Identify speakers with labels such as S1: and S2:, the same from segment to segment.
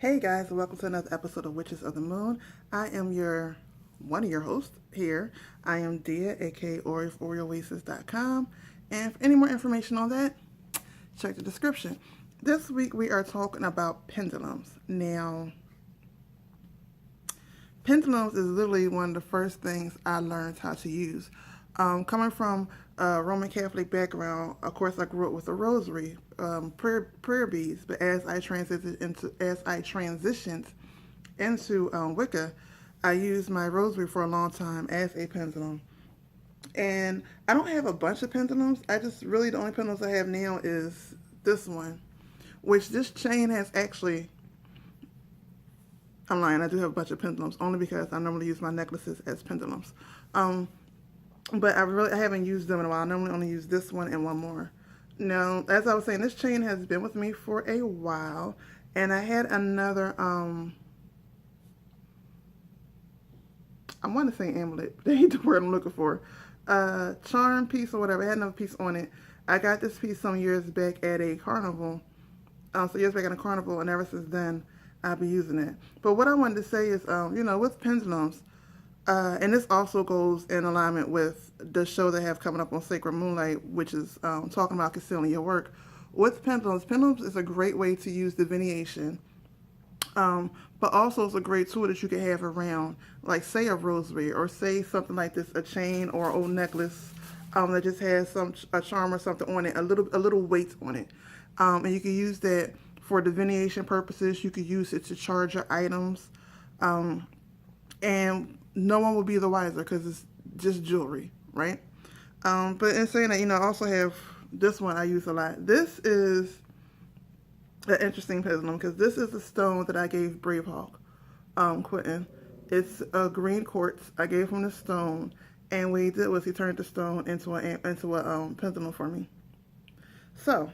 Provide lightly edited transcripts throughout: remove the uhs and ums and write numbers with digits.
S1: Hey guys, welcome to another episode of Witches of the Moon. I am one of your hosts here. I am Dia, aka Ori of OrioOasis.com. And for any more information on that, check the description. This week we are talking about pendulums. Now, pendulums is literally one of the first things I learned how to use. Coming from a Roman Catholic background, of course, I grew up with a rosary, prayer beads. But as I transitioned into Wicca, I used my rosary for a long time as a pendulum. And I don't have a bunch of pendulums. I just really the only pendulums I have now is this one, which this chain has actually. I'm lying. I do have a bunch of pendulums only because I normally use my necklaces as pendulums. But I haven't used them in a while. I normally only use this one and one more. Now, as I was saying, this chain has been with me for a while, and I had another I want to say amulet, but that ain't the word I'm looking for. Charm piece or whatever. I had another piece on it. I got this piece some years back at a carnival. So years back at a carnival, and ever since then, I've been using it. But what I wanted to say is, with pendulums, and this also goes in alignment with the show they have coming up on Sacred Moonlight, which is talking about concealing your work. With pendulums is a great way to use divination, but also it's a great tool that you can have around, like say a rosary, or say something like this, a chain or an old necklace that just has a charm or something on it, a little weight on it, and you can use that for divination purposes. You could use it to charge your items, and no one will be the wiser because it's just jewelry, right? But in saying that, I also have this one I use a lot. This is an interesting pendulum because this is a stone that I gave Bravehawk, Quentin. It's a green quartz. I gave him the stone, and what he did was he turned the stone into a pendulum for me. So,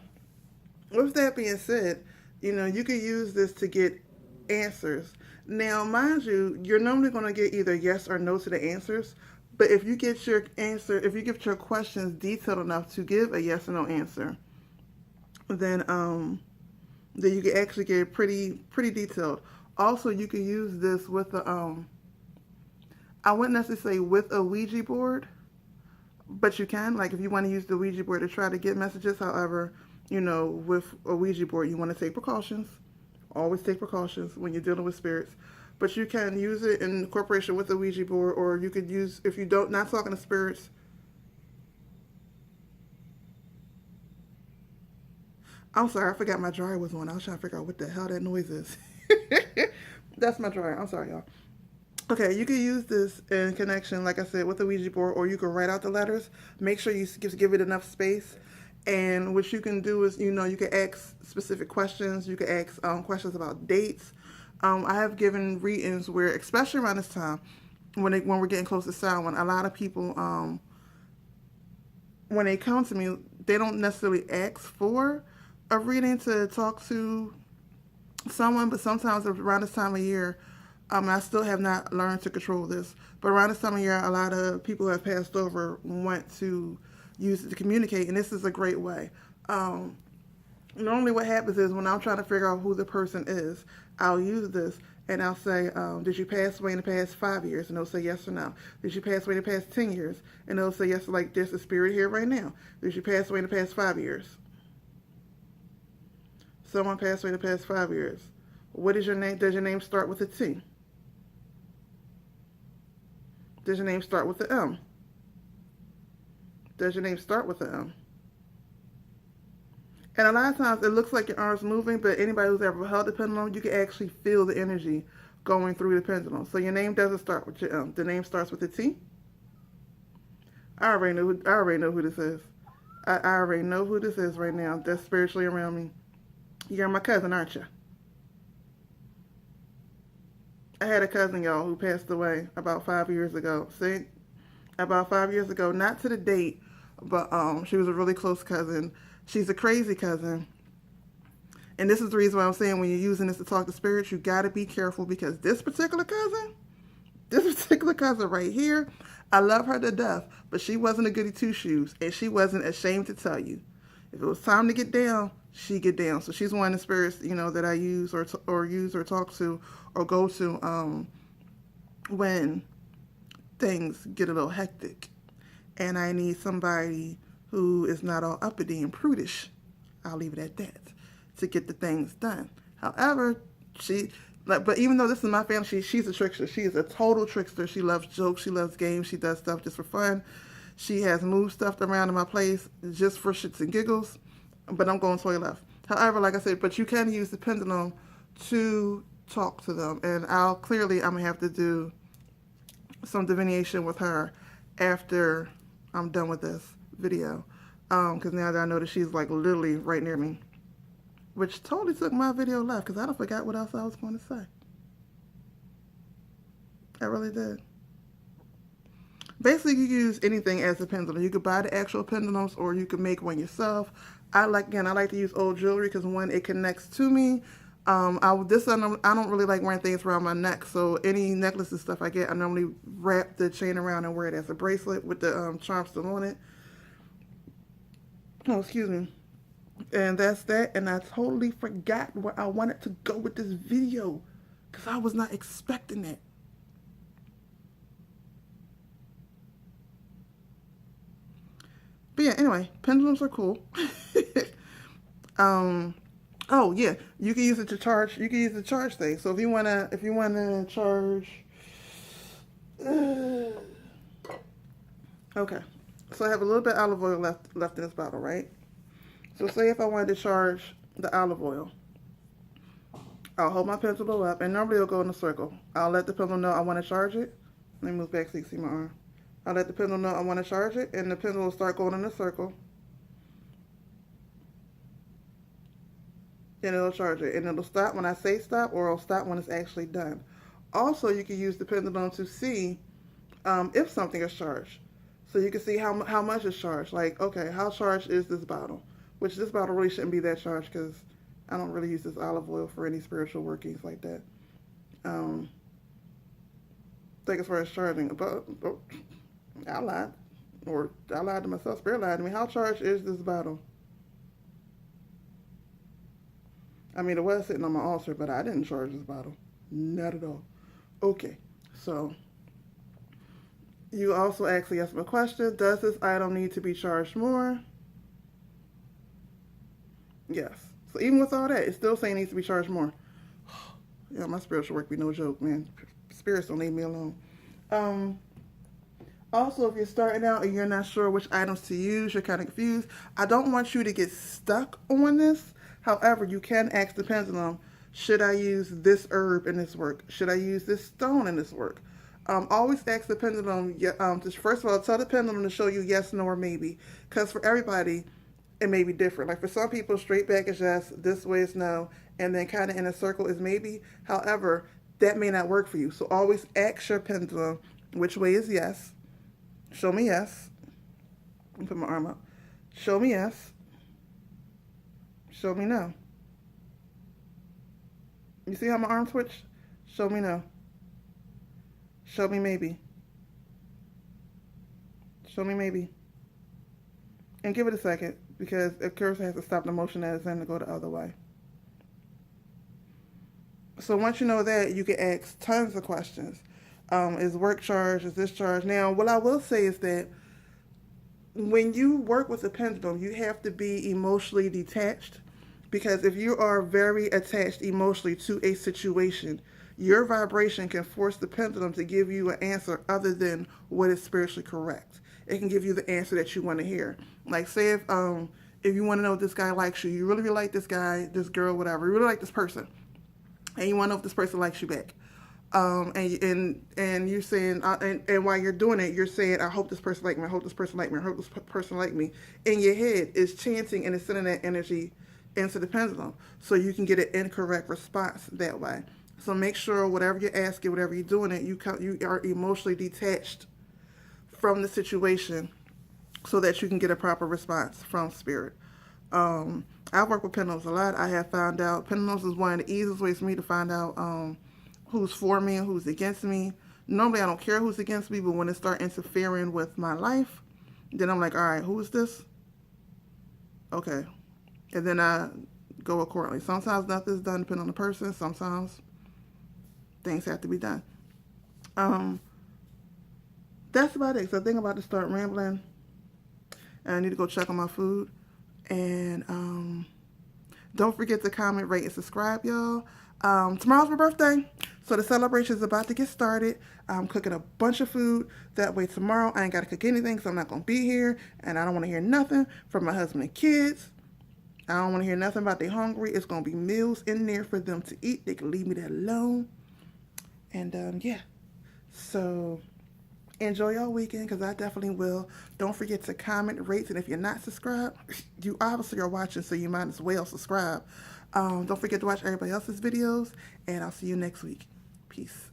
S1: with that being said, you can use this to get answers. Now, mind you, you're normally going to get either yes or no to the answers. But if you get your your questions detailed enough to give a yes or no answer, then you can actually get pretty detailed. Also, you can use this with I wouldn't necessarily say with a Ouija board, but you can. Like if you want to use the Ouija board to try to get messages. However, with a Ouija board, you want to take precautions. Always take precautions when you're dealing with spirits. But you can use it in cooperation with a Ouija board, or you could use, if you don't, not talking to spirits. I'm sorry, I forgot my dryer was on. I was trying to figure out what the hell that noise is. That's my dryer. I'm sorry, y'all. Okay, you can use this in connection, like I said, with a Ouija board, or you can write out the letters. Make sure you just give it enough space. And what you can do is, you can ask specific questions. You can ask questions about dates. I have given readings where, especially around this time, when we're getting close to Samhain, a lot of people, when they come to me, they don't necessarily ask for a reading to talk to someone, but sometimes around this time of year, I still have not learned to control this, but around this time of year, a lot of people who have passed over want to use it to communicate, and this is a great way. Normally what happens is when I'm trying to figure out who the person is, I'll use this and I'll say, did you pass away in the past 5 years? And they'll say yes or no. Did you pass away in the past 10 years? And they'll say yes, like there's a spirit here right now. Did you pass away in the past 5 years? Someone passed away in the past 5 years. What is your name? Does your name start with a T? Does your name start with the M? Does your name start with an M? And a lot of times it looks like your arm's moving, but anybody who's ever held the pendulum, you can actually feel the energy going through the pendulum. So your name doesn't start with your M. The name starts with a T. I already know who this is. I already know who this is right now. That's spiritually around me. You're my cousin, aren't you? I had a cousin, y'all, who passed away about 5 years ago. See? About 5 years ago. Not to the date, but she was a really close cousin. She's a crazy cousin. And this is the reason why I'm saying when you're using this to talk to spirits, you got to be careful, because this particular cousin right here, I love her to death, but she wasn't a goody two-shoes, and she wasn't ashamed to tell you. If it was time to get down, she get down. So she's one of the spirits, you know, that I use or use or talk to or go to when things get a little hectic and I need somebody who is not all uppity and prudish. I'll leave it at that to get the things done. However, but even though this is my family, she's a trickster. She is a total trickster. She loves jokes. She loves games. She does stuff just for fun. She has moved stuff around in my place just for shits and giggles. But I'm going toy left. However, like I said, but you can use the pendulum to talk to them. And I'm going to have to do some divination with her after I'm done with this video. Because now that I know that she's like literally right near me. Which totally took my video left because I forgot what else I was going to say. I really did. Basically, you can use anything as a pendulum. You could buy the actual pendulums or you could make one yourself. I like to use old jewelry because one, it connects to me. I don't really like wearing things around my neck, so any necklaces and stuff I get, I normally wrap the chain around and wear it as a bracelet with the charm still on it. Oh, excuse me. And that's that. And I totally forgot where I wanted to go with this video because I was not expecting it. But yeah, anyway, pendulums are cool. Oh yeah, you can use it to charge. You can use the charge thing. So if you wanna charge. Okay, so I have a little bit of olive oil left in this bottle, right? So say if I wanted to charge the olive oil, I'll hold my pendulum up, and normally it'll go in a circle. I'll let the pendulum know I want to charge it. Let me move back so you can see my arm. I'll let the pendulum know I want to charge it, and the pendulum will start going in a circle. And it'll charge it. And it'll stop when I say stop, or it'll stop when it's actually done. Also, you can use the pendulum to see if something is charged. So you can see how much is charged. Like, okay, how charged is this bottle? Which this bottle really shouldn't be that charged because I don't really use this olive oil for any spiritual workings like that. I think as far as charging, but I lied. Or I lied to myself, spirit lied to me. How charged is this bottle? I mean, it was sitting on my altar, but I didn't charge this bottle. Not at all. Okay, so you also actually asked me a question. Does this item need to be charged more? Yes. So even with all that, it's still saying it needs to be charged more. Yeah, my spiritual work be no joke, man. Spirits don't leave me alone. Also, if you're starting out and you're not sure which items to use, you're kind of confused, I don't want you to get stuck on this. However, you can ask the pendulum, should I use this herb in this work? Should I use this stone in this work? Always ask the pendulum, first of all, tell the pendulum to show you yes, no, or maybe. Because for everybody, it may be different. Like for some people, straight back is yes, this way is no, and then kind of in a circle is maybe. However, that may not work for you. So always ask your pendulum, which way is yes? Show me yes. Let me put my arm up. Show me yes. Show me no. You see how my arm twitched? Show me no. Show me maybe. Show me maybe. And give it a second, because the cursor has to stop the motion that it's in to go the other way. So once you know that, you can ask tons of questions. Is work charged? Is this charged? Now, what I will say is that when you work with a pendulum, you have to be emotionally detached, because if you are very attached emotionally to a situation, your vibration can force the pendulum to give you an answer other than what is spiritually correct. It can give you the answer that you want to hear. Like say if you want to know if this guy likes you, you really, really like this guy, this girl, whatever, you really like this person, and you want to know if this person likes you back. And you're saying, and while you're doing it, you're saying, I hope this person like me, I hope this person like me, I hope this person like me. In your head, is chanting and it's sending that energy into the pendulum, so you can get an incorrect response that way. So make sure whatever you're asking, whatever you're doing it, you are emotionally detached from the situation, so that you can get a proper response from spirit. I work with pendulums a lot. I have found out pendulums is one of the easiest ways for me to find out who's for me and who's against me. Normally I don't care who's against me, but when it starts interfering with my life, then I'm like, all right, who is this? Okay. And then I go accordingly. Sometimes nothing's done depending on the person. Sometimes things have to be done. Um, that's about it. So I think I'm about to start rambling. And I need to go check on my food. And don't forget to comment, rate, and subscribe, y'all. Tomorrow's my birthday, so the celebration is about to get started. I'm cooking a bunch of food. That way tomorrow I ain't got to cook anything, so I'm not going to be here. And I don't want to hear nothing from my husband and kids. I don't want to hear nothing about they hungry. It's going to be meals in there for them to eat. They can leave me that alone. And yeah, so enjoy your weekend, because I definitely will. Don't forget to comment, rate, and if you're not subscribed, you obviously are watching, so you might as well subscribe. Don't forget to watch everybody else's videos, and I'll see you next week. Peace.